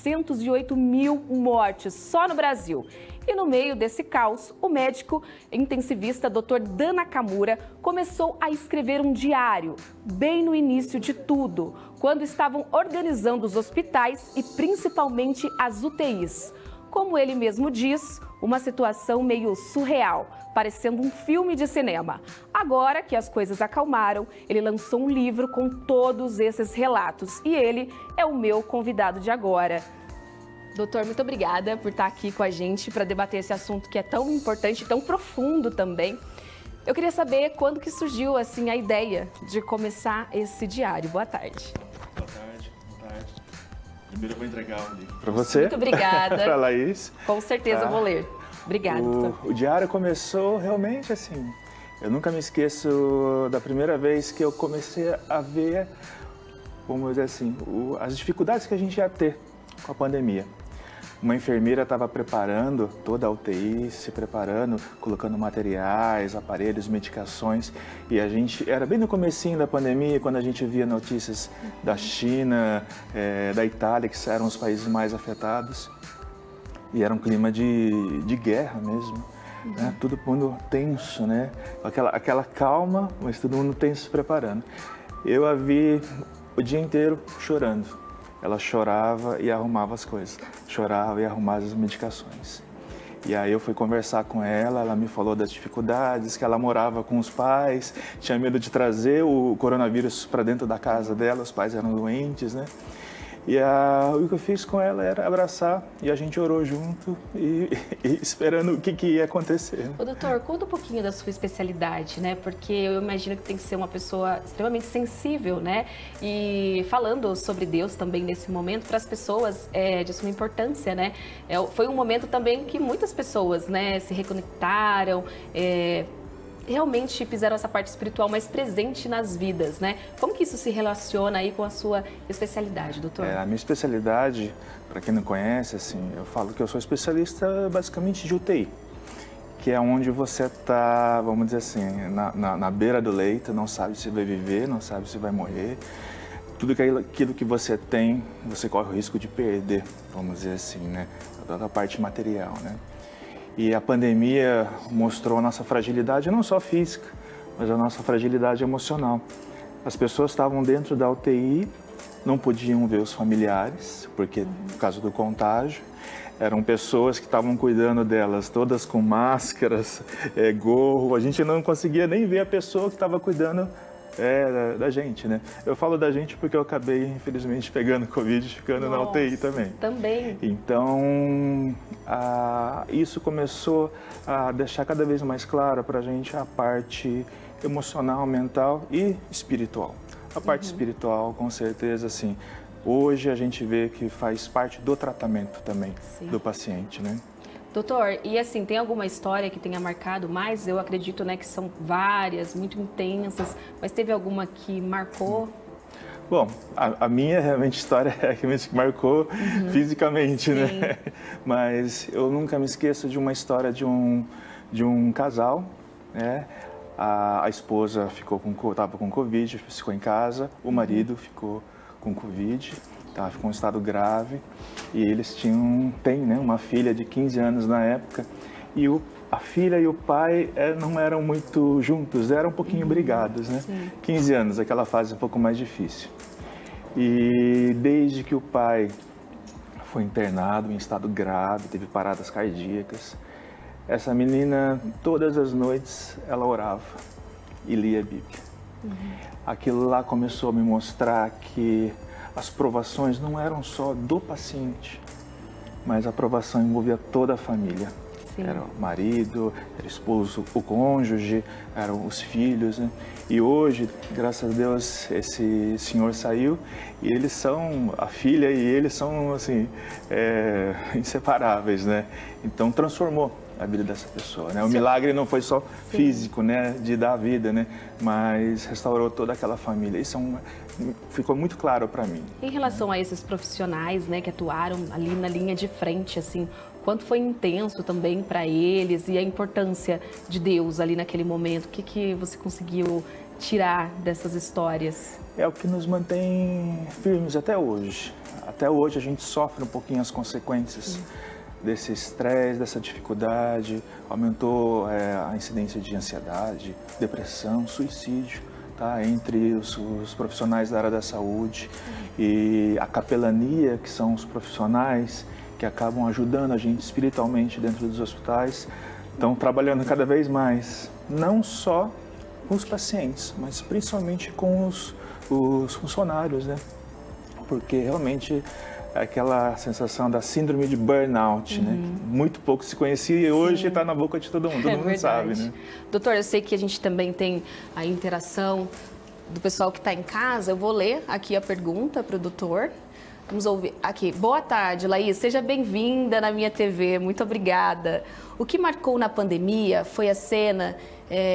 408 mil mortes só no Brasil. E no meio desse caos, o médico intensivista Dr. Dan Nakamura começou a escrever um diário, bem no início de tudo, quando estavam organizando os hospitais e principalmente as UTIs. Como ele mesmo diz, uma situação meio surreal, parecendo um filme de cinema. Agora que as coisas acalmaram, ele lançou um livro com todos esses relatos e ele é o meu convidado de agora. Doutor, muito obrigada por estar aqui com a gente para debater esse assunto que é tão importante, tão profundo também. Eu queria saber quando que surgiu assim a ideia de começar esse diário. Boa tarde. Boa tarde, boa tarde. Primeiro eu vou entregar o livro para você. Muito obrigada. Para a Laís. Com certeza eu vou ler. Obrigada. O diário começou realmente assim. Eu nunca me esqueço da primeira vez que eu comecei a ver, vamos dizer assim, as dificuldades que a gente ia ter com a pandemia. Uma enfermeira estava preparando toda a UTI, se preparando, colocando materiais, aparelhos, medicações. E a gente, era bem no comecinho da pandemia, quando a gente via notícias da China, da Itália, que eram os países mais afetados. E era um clima de guerra mesmo, né? Todo mundo tenso, né? Aquela calma, mas todo mundo tenso se preparando. Eu a vi o dia inteiro chorando. Ela chorava e arrumava as coisas, chorava e arrumava as medicações. E aí eu fui conversar com ela, ela me falou das dificuldades, que ela morava com os pais, tinha medo de trazer o coronavírus para dentro da casa dela, os pais eram doentes, né? E o que eu fiz com ela era abraçar e a gente orou junto e esperando o que ia acontecer. Ô, doutor, conta um pouquinho da sua especialidade, né? Porque eu imagino que tem que ser uma pessoa extremamente sensível, né? E falando sobre Deus também nesse momento, para as pessoas de suma importância, né? Foi um momento também que muitas pessoas, né, se reconectaram, realmente fizeram essa parte espiritual mais presente nas vidas, né? Como que isso se relaciona aí com a sua especialidade, doutor? A minha especialidade, para quem não conhece, assim, eu falo que eu sou especialista basicamente de UTI, que é onde você está, vamos dizer assim, na beira do leito, não sabe se vai viver, não sabe se vai morrer. Tudo aquilo que você tem, você corre o risco de perder, vamos dizer assim, né? Toda a parte material, né? E a pandemia mostrou a nossa fragilidade, não só física, mas a nossa fragilidade emocional. As pessoas estavam dentro da UTI, não podiam ver os familiares, porque por causa do contágio. Eram pessoas que estavam cuidando delas, todas com máscaras, gorro. A gente não conseguia nem ver a pessoa que estava cuidando da gente, né? Eu falo da gente porque eu acabei, infelizmente, pegando Covid e ficando na UTI também. Também. Então, isso começou a deixar cada vez mais clara para a gente a parte emocional, mental e espiritual. A parte espiritual, com certeza, assim, hoje a gente vê que faz parte do tratamento também do paciente, né? Doutor, e assim, tem alguma história que tenha marcado mais? Eu acredito, né, que são várias, muito intensas, mas teve alguma que marcou? Bom, a minha realmente história é que me marcou fisicamente, né? Mas eu nunca me esqueço de uma história de um casal, né? A esposa estava com Covid, ficou em casa, o marido ficou com Covid. Ficou em um estado grave e eles têm, né, uma filha de 15 anos na época e a filha e o pai não eram muito juntos, eram um pouquinho brigados, né? 15 anos, aquela fase um pouco mais difícil. E desde que o pai foi internado em estado grave, teve paradas cardíacas, essa menina, todas as noites, ela orava e lia a Bíblia. Aquilo lá começou a me mostrar que as provações não eram só do paciente, mas a provação envolvia toda a família. Era o marido, era o esposo, o cônjuge, eram os filhos, né? E hoje, graças a Deus, esse senhor saiu e a filha e ele são, assim, inseparáveis, né? Então, transformou a vida dessa pessoa, né? O milagre não foi só físico, né, de dar a vida, né, mas restaurou toda aquela família. Isso ficou muito claro para mim. Em relação a esses profissionais, né, que atuaram ali na linha de frente, assim, quanto foi intenso também para eles e a importância de Deus ali naquele momento? O que você conseguiu tirar dessas histórias? É o que nos mantém firmes até hoje. até hoje a gente sofre um pouquinho as consequências desse estresse, dessa dificuldade. Aumentou a incidência de ansiedade, depressão, suicídio, tá? Entre os profissionais da área da saúde. E a capelania, que são os profissionais que acabam ajudando a gente espiritualmente dentro dos hospitais, estão trabalhando cada vez mais, não só com os pacientes, mas principalmente com os funcionários, né? Porque realmente aquela sensação da síndrome de burnout, né? muito pouco se conhecia e hoje está na boca de todo mundo sabe, né? Doutor, eu sei que a gente também tem a interação do pessoal que está em casa. Eu vou ler aqui a pergunta para o doutor. Vamos ouvir aqui. Boa tarde, Laís. Seja bem-vinda na minha TV. Muito obrigada. O que marcou na pandemia foi a cena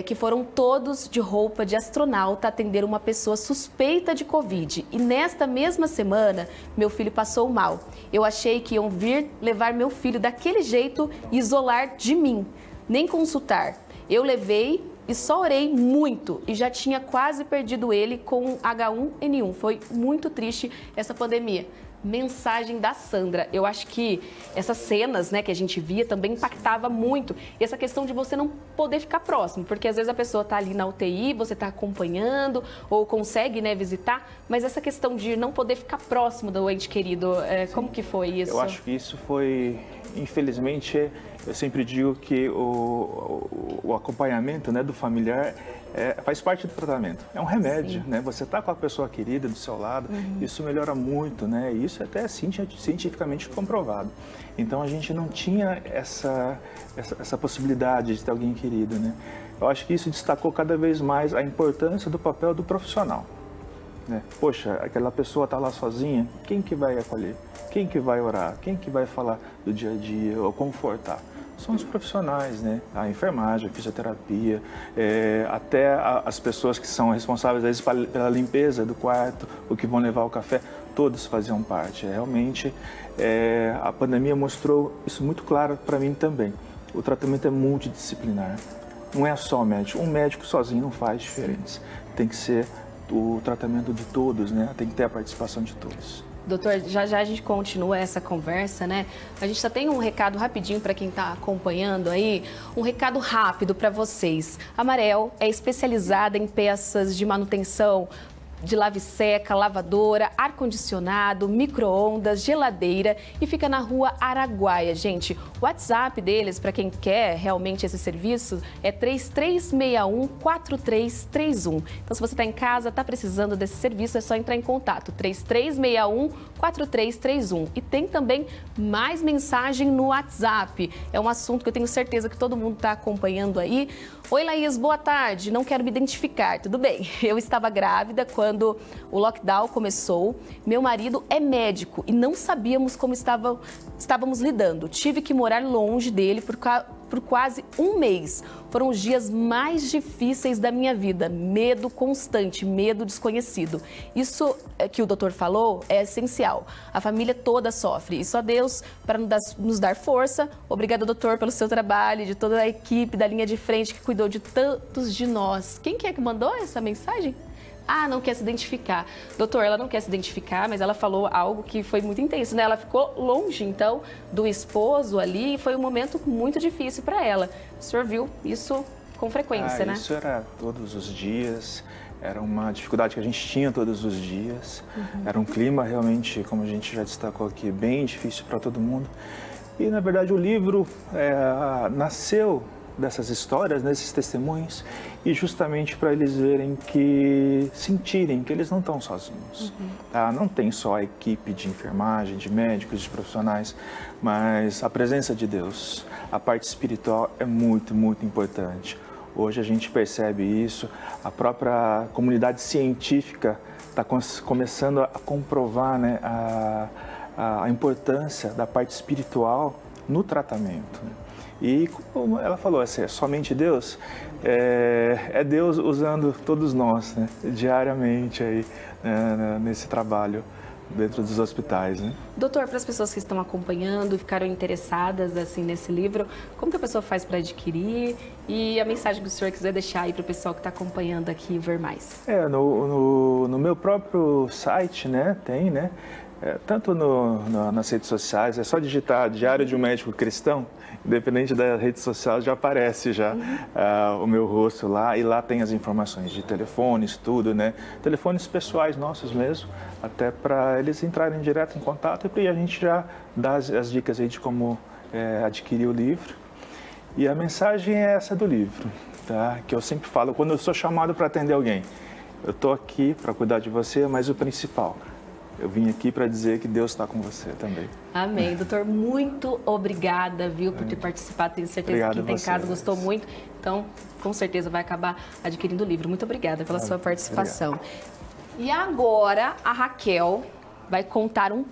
que foram todos de roupa de astronauta atender uma pessoa suspeita de Covid. E nesta mesma semana, meu filho passou mal. Eu achei que iam vir levar meu filho daquele jeito e isolar de mim, nem consultar. Eu levei e só orei muito e já tinha quase perdido ele com H1N1. Foi muito triste essa pandemia. Mensagem da Sandra. Eu acho que essas cenas, né, que a gente via também impactava muito. E essa questão de você não poder ficar próximo, porque às vezes a pessoa está ali na UTI, você está acompanhando ou consegue, né, visitar, mas essa questão de não poder ficar próximo do ente querido, como que foi isso? Eu acho que isso foi, infelizmente, eu sempre digo que o acompanhamento, né, do familiar faz parte do tratamento. É um remédio, né? Você está com a pessoa querida do seu lado, isso melhora muito, né? E isso até é cientificamente comprovado. Então a gente não tinha essa possibilidade de ter alguém querido, né? Eu acho que isso destacou cada vez mais a importância do papel do profissional, né? Poxa, aquela pessoa está lá sozinha, quem que vai acolher? Quem que vai orar? Quem que vai falar do dia a dia ou confortar? São os profissionais, né? A enfermagem, a fisioterapia, até as pessoas que são responsáveis às vezes pela limpeza do quarto, o que vão levar o café, todos faziam parte. Realmente, a pandemia mostrou isso muito claro para mim também. O tratamento é multidisciplinar, não é só médico. Um médico sozinho não faz diferença. Tem que ser o tratamento de todos, né? Tem que ter a participação de todos. Doutor, já a gente continua essa conversa, né? A gente só tem um recado rapidinho para quem está acompanhando aí, um recado rápido para vocês. A Marel é especializada em peças de manutenção, de lave-seca, lavadora, ar-condicionado, micro-ondas, geladeira e fica na Rua Araguaia, gente. O WhatsApp deles, para quem quer realmente esse serviço, é 3361-4331. Então, se você está em casa, está precisando desse serviço, é só entrar em contato, 3361-4331. E tem também mais mensagem no WhatsApp. É um assunto que eu tenho certeza que todo mundo está acompanhando aí. Oi, Laís, boa tarde. Não quero me identificar, tudo bem. Eu estava grávida quando o lockdown começou. Meu marido é médico e não sabíamos como estávamos lidando. Tive que morar longe dele por quase um mês. Foram os dias mais difíceis da minha vida. Medo constante, medo desconhecido. Isso que o doutor falou é essencial. A família toda sofre e só Deus para nos dar força. Obrigada, doutor, pelo seu trabalho, de toda a equipe da linha de frente que cuidou de tantos de nós. Quem que é que mandou essa mensagem? Ah, não quer se identificar. Doutor, ela não quer se identificar, mas ela falou algo que foi muito intenso, né? Ela ficou longe, então, do esposo ali e foi um momento muito difícil para ela. O senhor viu isso com frequência, né? Isso era todos os dias, era uma dificuldade que a gente tinha todos os dias. Era um clima realmente, como a gente já destacou aqui, bem difícil para todo mundo. E, na verdade, o livro nasceu dessas histórias, desses testemunhos, e justamente para eles sentirem que eles não estão sozinhos. Tá? Não tem só a equipe de enfermagem, de médicos, de profissionais, mas a presença de Deus, a parte espiritual é muito, muito importante. Hoje a gente percebe isso, a própria comunidade científica está começando a comprovar, né, a importância da parte espiritual no tratamento, né? E como ela falou, é somente Deus, é Deus usando todos nós, né, diariamente aí, nesse trabalho dentro dos hospitais, né? Doutor, para as pessoas que estão acompanhando e ficaram interessadas assim, nesse livro, como que a pessoa faz para adquirir? E a mensagem que o senhor quiser deixar aí para o pessoal que está acompanhando aqui ver mais? No meu próprio site, né, tem, né? tanto nas redes sociais, é só digitar Diário de um Médico Cristão, independente da rede social, já aparece o meu rosto lá, e lá tem as informações de telefones, tudo, né? Telefones pessoais nossos mesmo, até para eles entrarem direto em contato, e a gente já dá as dicas aí de como adquirir o livro. E a mensagem é essa do livro, tá? Que eu sempre falo, quando eu sou chamado para atender alguém, eu estou aqui para cuidar de você, mas o principal, eu vim aqui para dizer que Deus está com você também. Amém. Doutor, muito obrigada, viu, por ter participado. Tenho certeza que quem está em casa gostou muito. Então, com certeza vai acabar adquirindo o livro. Muito obrigada pela sua participação. Obrigado. E agora, a Raquel vai contar um